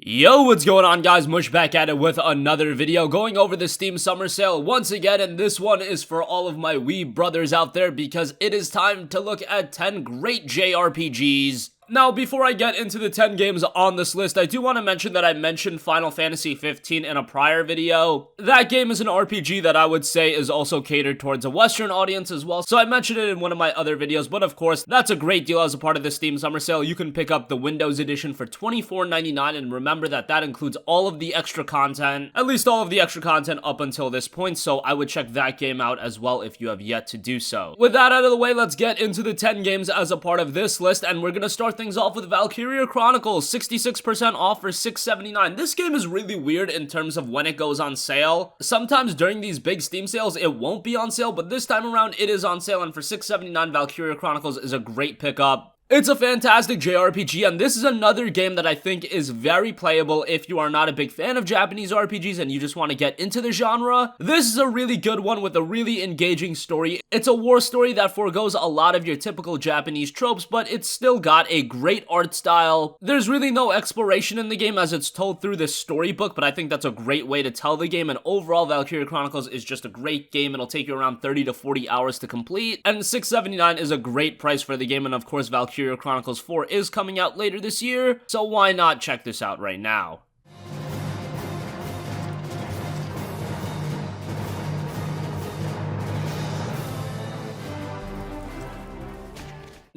Yo, what's going on, guys? Mush back at it with another video going over the Steam Summer Sale once again, and this one is for all of my weeb brothers out there because it is time to look at 10 great JRPGs. Now, before I get into the 10 games on this list, I do want to mention that I mentioned Final Fantasy 15 in a prior video. That game is an RPG that I would say is also catered towards a Western audience as well, so I mentioned it in one of my other videos, but of course, that's a great deal as a part of the Steam Summer Sale. You can pick up the Windows Edition for $24.99, and remember that that includes all of the extra content, at least all of the extra content up until this point, so I would check that game out as well if you have yet to do so. With that out of the way, let's get into the 10 games as a part of this list, and we're gonna start things off with Valkyria Chronicles, 66% off for $6.79. This game is really weird in terms of when it goes on sale. Sometimes during these big Steam sales, it won't be on sale, but this time around, it is on sale, and for $6.79, Valkyria Chronicles is a great pickup. It's a fantastic JRPG, and this is another game that I think is very playable if you are not a big fan of Japanese RPGs and you just want to get into the genre. This is a really good one with a really engaging story. It's a war story that forgoes a lot of your typical Japanese tropes, but it's still got a great art style. There's really no exploration in the game as it's told through this storybook, but I think that's a great way to tell the game, and overall, Valkyria Chronicles is just a great game. It'll take you around 30 to 40 hours to complete, and $6.79 is a great price for the game, and of course, Valkyria Chronicles 4 is coming out later this year, so why not check this out right now?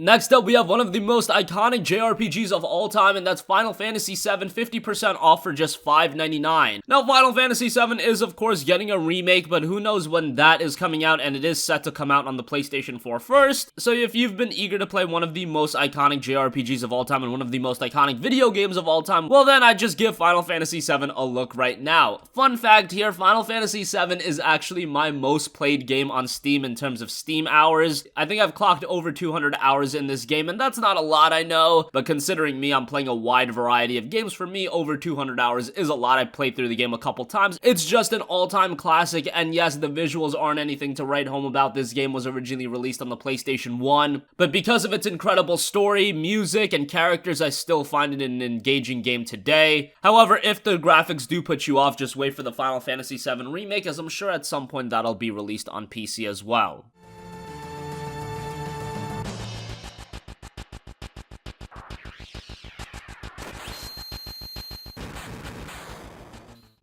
Next up, we have one of the most iconic JRPGs of all time, and that's Final Fantasy VII, 50% off for just $5.99. Now, Final Fantasy VII is, of course, getting a remake, but who knows when that is coming out, and it is set to come out on the PlayStation 4 first. So if you've been eager to play one of the most iconic JRPGs of all time and one of the most iconic video games of all time, well then I'd just give Final Fantasy VII a look right now. Fun fact here, Final Fantasy VII is actually my most played game on Steam in terms of Steam hours. I think I've clocked over 200 hours in this game, and that's not a lot, I know, but considering me, I'm playing a wide variety of games. For me, over 200 hours is a lot. I played through the game a couple times. It's just an all-time classic, and yes, the visuals aren't anything to write home about. This game was originally released on the PlayStation 1, but because of its incredible story, music, and characters, I still find it an engaging game today. However, if the graphics do put you off, just wait for the Final Fantasy VII Remake, as I'm sure at some point that'll be released on PC as well.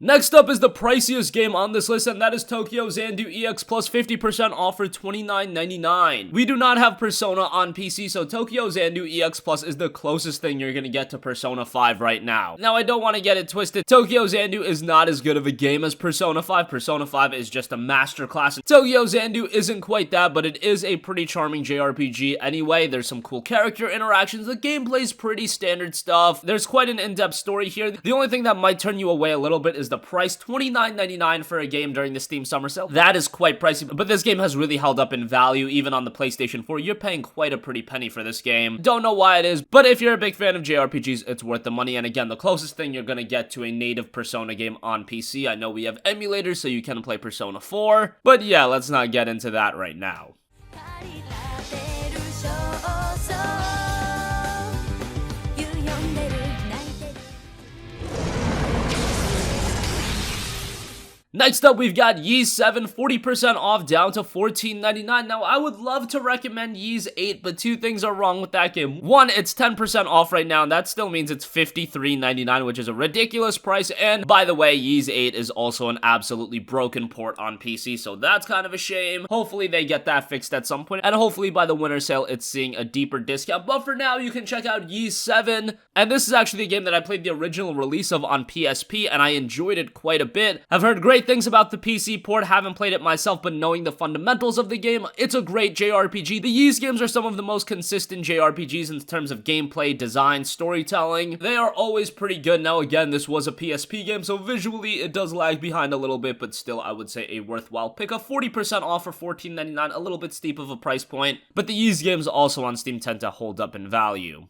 Next up is the priciest game on this list, and that is Tokyo Xanadu EX Plus, 50% off for $29.99. We do not have Persona on PC, so Tokyo Xanadu EX Plus is the closest thing you're gonna get to Persona 5 right now. Now, I don't want to get it twisted. Tokyo Xanadu is not as good of a game as Persona 5. Persona 5 is just a masterclass. Tokyo Xanadu isn't quite that, but it is a pretty charming JRPG anyway. There's some cool character interactions. The gameplay's pretty standard stuff. There's quite an in-depth story here. The only thing that might turn you away a little bit is the price, $29.99 for a game during the Steam Summer Sale. That is quite pricey, but this game has really held up in value even on the PlayStation 4. You're paying quite a pretty penny for this game. Don't know why it is, but if you're a big fan of JRPGs, it's worth the money. And again, the closest thing you're gonna get to a native Persona game on PC. I know we have emulators, so you can play Persona 4, but yeah, let's not get into that right now. Next up, we've got Ys 7, 40% off down to $14.99. Now, I would love to recommend Ys 8, but two things are wrong with that game. One, it's 10% off right now, and that still means it's $53.99, which is a ridiculous price. And by the way, Ys 8 is also an absolutely broken port on PC, so that's kind of a shame. Hopefully, they get that fixed at some point, and hopefully by the winter sale, it's seeing a deeper discount. But for now, you can check out Ys 7, and this is actually a game that I played the original release of on PSP, and I enjoyed it quite a bit. I've heard great things about the PC port, haven't played it myself, but knowing the fundamentals of the game, it's a great JRPG. The Ys games are some of the most consistent JRPGs in terms of gameplay, design, storytelling. They are always pretty good. Now again, this was a PSP game, so visually it does lag behind a little bit, but still I would say a worthwhile pickup. 40% off for $14.99, a little bit steep of a price point, but the Ys games also on Steam tend to hold up in value.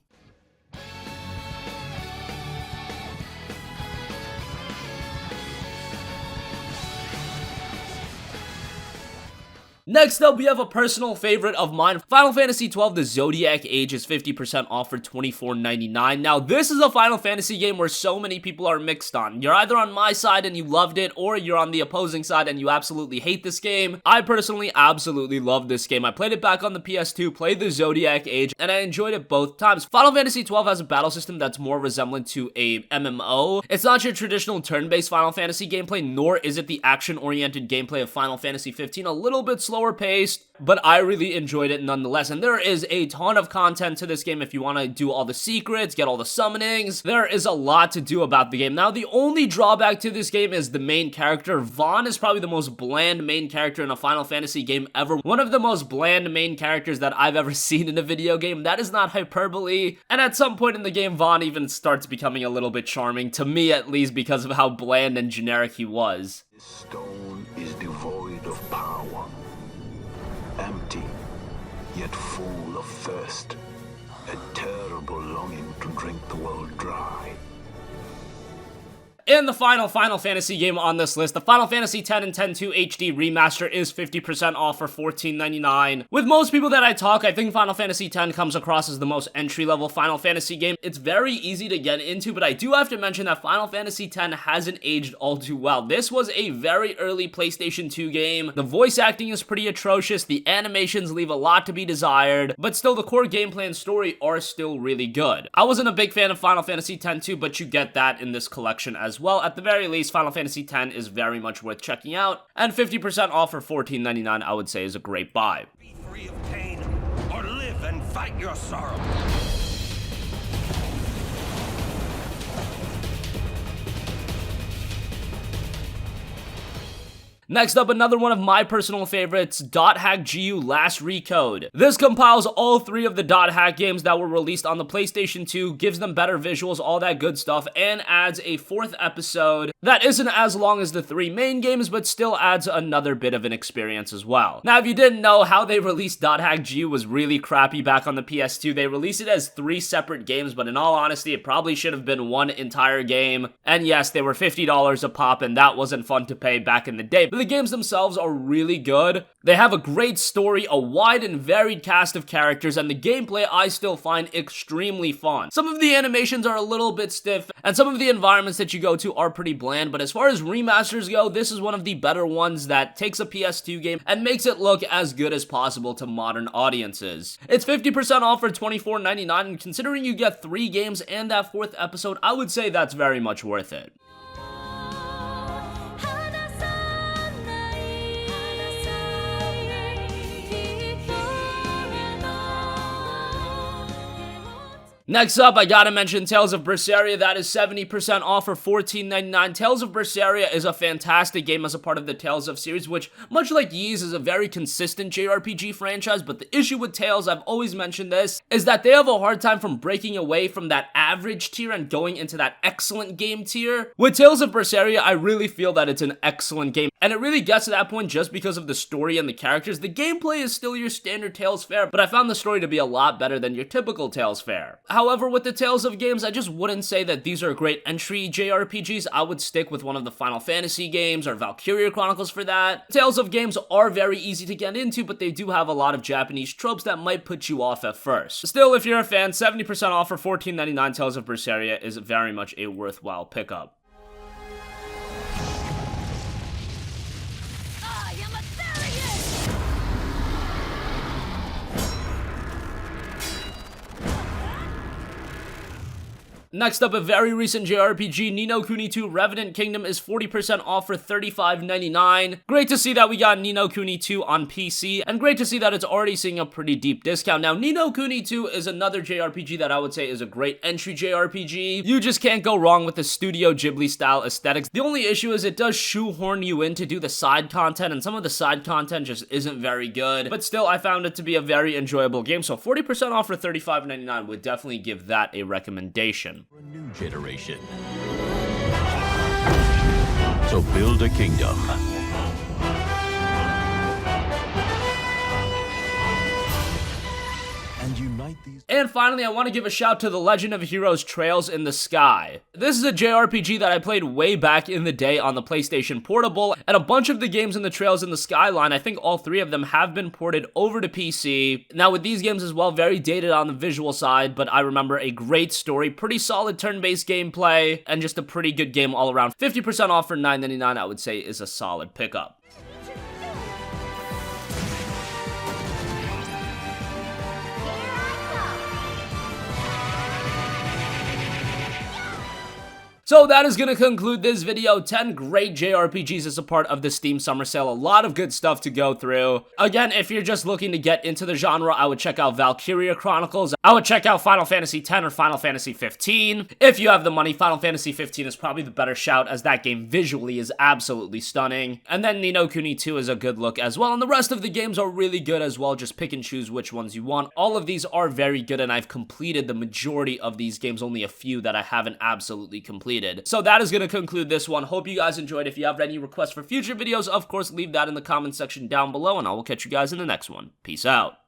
Next up, we have a personal favorite of mine. Final Fantasy XII, the Zodiac Age is 50% off for $24.99. Now, this is a Final Fantasy game where so many people are mixed on. You're either on my side and you loved it, or you're on the opposing side and you absolutely hate this game. I personally absolutely love this game. I played it back on the PS2, played the Zodiac Age, and I enjoyed it both times. Final Fantasy XII has a battle system that's more resemblant to a MMO. It's not your traditional turn-based Final Fantasy gameplay, nor is it the action-oriented gameplay of Final Fantasy 15. A little bit slower paced, but I really enjoyed it nonetheless. And there is a ton of content to this game if you want to do all the secrets, get all the summonings. There is a lot to do about the game. Now, the only drawback to this game is the main character. Vaughn is probably the most bland main character in a Final Fantasy game ever. One of the most bland main characters that I've ever seen in a video game. That is not hyperbole. And at some point in the game, Vaughn even starts becoming a little bit charming, to me at least, because of how bland and generic he was. This stone is devoid of power, empty, yet full of thirst, a terrible longing to drink the world dry. In the final Final Fantasy game on this list, the Final Fantasy X and X-2 HD Remaster is 50% off for $14.99. With most people that I talk, I think Final Fantasy X comes across as the most entry-level Final Fantasy game. It's very easy to get into, but I do have to mention that Final Fantasy X hasn't aged all too well. This was a very early PlayStation 2 game. The voice acting is pretty atrocious, the animations leave a lot to be desired, but still the core gameplay and story are still really good. I wasn't a big fan of Final Fantasy X-2, but you get that in this collection as well. At the very least, Final Fantasy X is very much worth checking out, and 50% off for $14.99 I would say is a great buy. Be free of pain, or live and fight your sorrow. Next up, another one of my personal favorites, Hag G Last Recode. This compiles all three of the Hag games that were released on the PlayStation 2, gives them better visuals, all that good stuff, and adds a fourth episode that isn't as long as the three main games, but still adds another bit of an experience as well. Now, if you didn't know, how they released Hag G was really crappy back on the PS2. They released it as 3 separate games, but in all honesty, it probably should have been one entire game. And yes, they were $50 a pop, and that wasn't fun to pay back in the day. But the games themselves are really good. They have a great story, a wide and varied cast of characters, and the gameplay I still find extremely fun. Some of the animations are a little bit stiff, and some of the environments that you go to are pretty bland, but as far as remasters go, this is one of the better ones that takes a PS2 game and makes it look as good as possible to modern audiences. It's 50% off for $24.99, and considering you get 3 games and that 4th episode, I would say that's very much worth it. Next up, I gotta mention Tales of Berseria. That is 70% off for $14.99. Tales of Berseria is a fantastic game as a part of the Tales of series, which, much like Ys, is a very consistent JRPG franchise, but the issue with Tales, I've always mentioned this, is that they have a hard time from breaking away from that average tier and going into that excellent game tier. With Tales of Berseria, I really feel that it's an excellent game, and it really gets to that point just because of the story and the characters. The gameplay is still your standard Tales fare, but I found the story to be a lot better than your typical Tales fare. However, with the Tales of games, I just wouldn't say that these are great entry JRPGs. I would stick with one of the Final Fantasy games or Valkyria Chronicles for that. Tales of games are very easy to get into, but they do have a lot of Japanese tropes that might put you off at first. Still, if you're a fan, 70% off for $14.99 Tales of Berseria is very much a worthwhile pickup. Next up, a very recent JRPG, Ninokuni 2 Revenant Kingdom is 40% off for $35.99. Great to see that we got Ninokuni 2 on PC, and great to see that it's already seeing a pretty deep discount. Now, Ninokuni 2 is another JRPG that I would say is a great entry JRPG. You just can't go wrong with the Studio Ghibli style aesthetics. The only issue is it does shoehorn you in to do the side content, and some of the side content just isn't very good. But still, I found it to be a very enjoyable game, so 40% off for $35.99 would definitely give that a recommendation. For a new generation. So build a kingdom. And unite these. And finally, I want to give a shout to The Legend of Heroes Trails in the Sky. This is a JRPG that I played way back in the day on the PlayStation Portable, and a bunch of the games in the Trails in the Sky line, I think all 3 of them have been ported over to PC. Now with these games as well, very dated on the visual side, but I remember a great story, pretty solid turn-based gameplay, and just a pretty good game all around. 50% off for $9.99 I would say is a solid pickup. So that is going to conclude this video. 10 great JRPGs as a part of the Steam Summer Sale. A lot of good stuff to go through. Again, if you're just looking to get into the genre, I would check out Valkyria Chronicles. I would check out Final Fantasy X or Final Fantasy 15. If you have the money, Final Fantasy 15 is probably the better shout, as that game visually is absolutely stunning. And then Ninokuni 2 is a good look as well. And the rest of the games are really good as well. Just pick and choose which ones you want. All of these are very good, and I've completed the majority of these games. Only a few that I haven't absolutely completed. So that is going to conclude this one. Hope you guys enjoyed. If you have any requests for future videos, of course, leave that in the comment section down below, and I will catch you guys in the next one. Peace out.